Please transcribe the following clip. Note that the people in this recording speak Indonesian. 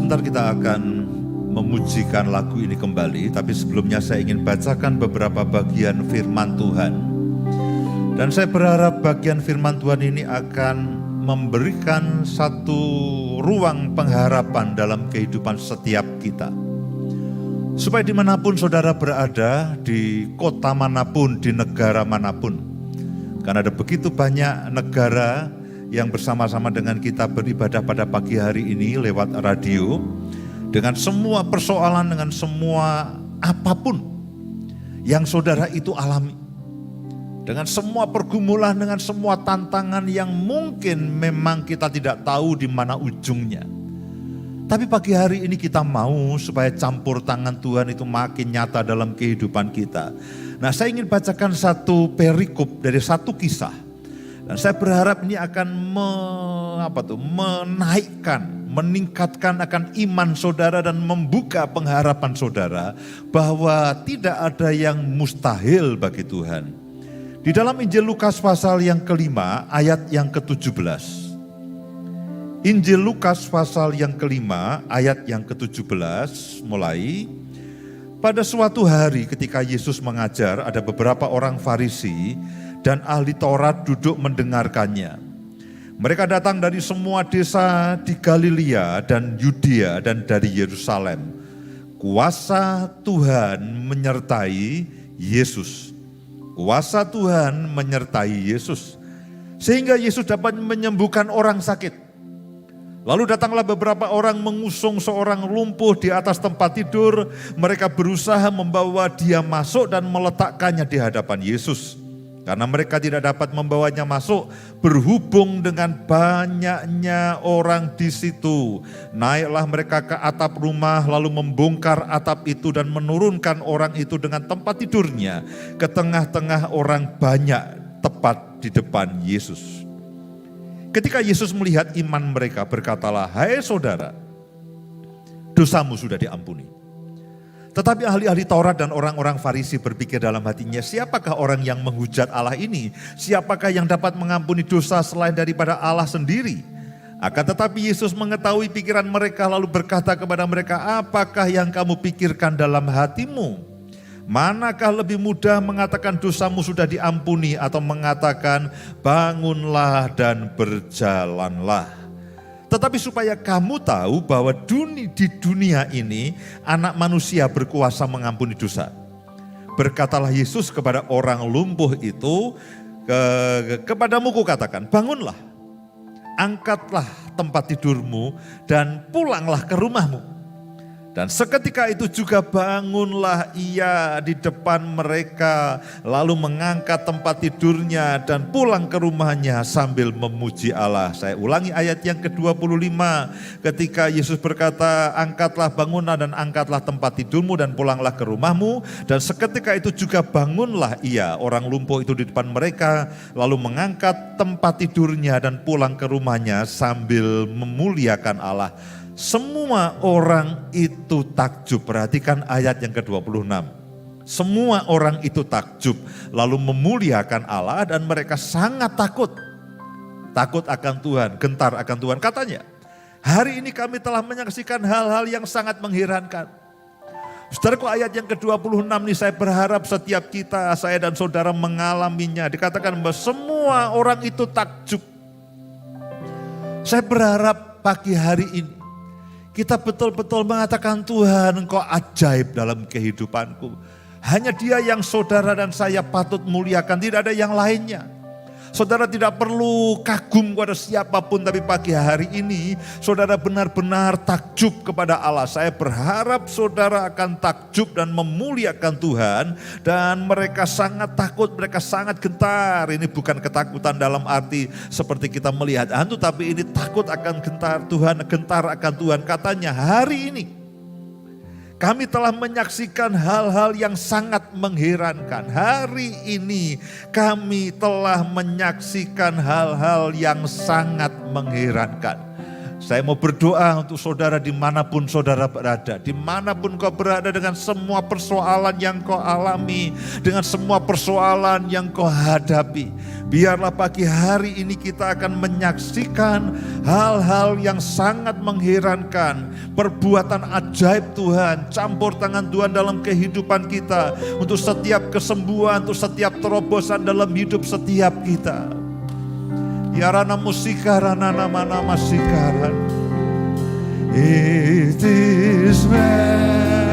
sebentar kita akan memujikan lagu ini kembali, tapi sebelumnya saya ingin bacakan beberapa bagian firman Tuhan. Dan saya berharap bagian firman Tuhan ini akan memberikan satu ruang pengharapan dalam kehidupan setiap kita. Supaya dimanapun saudara berada, di kota manapun, di negara manapun. Karena ada begitu banyak negara yang bersama-sama dengan kita beribadah pada pagi hari ini lewat radio, dengan semua persoalan, dengan semua apapun yang saudara itu alami, dengan semua pergumulan, dengan semua tantangan yang mungkin memang kita tidak tahu di mana ujungnya. Tapi pagi hari ini kita mau supaya campur tangan Tuhan itu makin nyata dalam kehidupan kita. Nah, saya ingin bacakan satu perikop dari satu kisah. Dan saya berharap ini akan menaikkan, meningkatkan akan iman saudara dan membuka pengharapan saudara bahwa tidak ada yang mustahil bagi Tuhan. Di dalam Injil Lukas pasal yang kelima ayat yang ke-17. Injil Lukas pasal yang kelima ayat yang ke-17 mulai. Pada suatu hari ketika Yesus mengajar, ada beberapa orang Farisi dan ahli Taurat duduk mendengarkannya. Mereka datang dari semua desa di Galilea dan Yudea dan dari Yerusalem. Kuasa Tuhan menyertai Yesus. Kuasa Tuhan menyertai Yesus. Sehingga Yesus dapat menyembuhkan orang sakit. Lalu datanglah beberapa orang mengusung seorang lumpuh di atas tempat tidur. Mereka berusaha membawa dia masuk dan meletakkannya di hadapan Yesus. Karena mereka tidak dapat membawanya masuk, berhubung dengan banyaknya orang di situ. Naiklah mereka ke atap rumah, lalu membongkar atap itu dan menurunkan orang itu dengan tempat tidurnya ke tengah-tengah orang banyak, tepat di depan Yesus. Ketika Yesus melihat iman mereka, berkatalah, "Hai saudara, dosamu sudah diampuni." Tetapi ahli-ahli Taurat dan orang-orang Farisi berpikir dalam hatinya, siapakah orang yang menghujat Allah ini? Siapakah yang dapat mengampuni dosa selain daripada Allah sendiri? Akan tetapi Yesus mengetahui pikiran mereka lalu berkata kepada mereka, apakah yang kamu pikirkan dalam hatimu? Manakah lebih mudah mengatakan dosamu sudah diampuni atau mengatakan bangunlah dan berjalanlah? Tetapi supaya kamu tahu bahwa di dunia ini anak manusia berkuasa mengampuni dosa. Berkatalah Yesus kepada orang lumpuh itu, kepadamu kukatakan, bangunlah, angkatlah tempat tidurmu dan pulanglah ke rumahmu. Dan seketika itu juga bangunlah ia di depan mereka, lalu mengangkat tempat tidurnya dan pulang ke rumahnya sambil memuji Allah. Saya ulangi ayat yang ke-25, ketika Yesus berkata, angkatlah bangunan dan angkatlah tempat tidurmu dan pulanglah ke rumahmu. Dan seketika itu juga bangunlah ia, orang lumpuh itu di depan mereka, lalu mengangkat tempat tidurnya dan pulang ke rumahnya sambil memuliakan Allah. Semua orang itu takjub. Perhatikan ayat yang ke-26. Semua orang itu takjub lalu memuliakan Allah dan mereka sangat takut. Takut akan Tuhan, gentar akan Tuhan. Katanya, hari ini kami telah menyaksikan hal-hal yang sangat mengherankan. Saudaraku, ayat yang ke-26 ini saya berharap setiap kita, saya dan saudara mengalaminya. Dikatakan bahwa semua orang itu takjub. Saya berharap pagi hari ini kita betul-betul mengatakan, Tuhan Engkau ajaib dalam kehidupanku. Hanya Dia yang saudara dan saya patut muliakan, tidak ada yang lainnya. Saudara tidak perlu kagum kepada siapapun, tapi pagi hari ini saudara benar-benar takjub kepada Allah. Saya berharap saudara akan takjub dan memuliakan Tuhan. Dan mereka sangat takut, mereka sangat gentar. Ini bukan ketakutan dalam arti seperti kita melihat hantu, tapi ini takut akan gentar Tuhan, gentar akan Tuhan. Katanya, hari ini kami telah menyaksikan hal-hal yang sangat mengherankan. Hari ini kami telah menyaksikan hal-hal yang sangat mengherankan. Saya mau berdoa untuk saudara dimanapun saudara berada. Dimanapun kau berada dengan semua persoalan yang kau alami. Dengan semua persoalan yang kau hadapi. Biarlah pagi hari ini kita akan menyaksikan hal-hal yang sangat mengherankan. Perbuatan ajaib Tuhan, campur tangan Tuhan dalam kehidupan kita. Untuk setiap kesembuhan, untuk setiap terobosan dalam hidup setiap kita. Yarana musikaran nama-nama sikaran. It is well.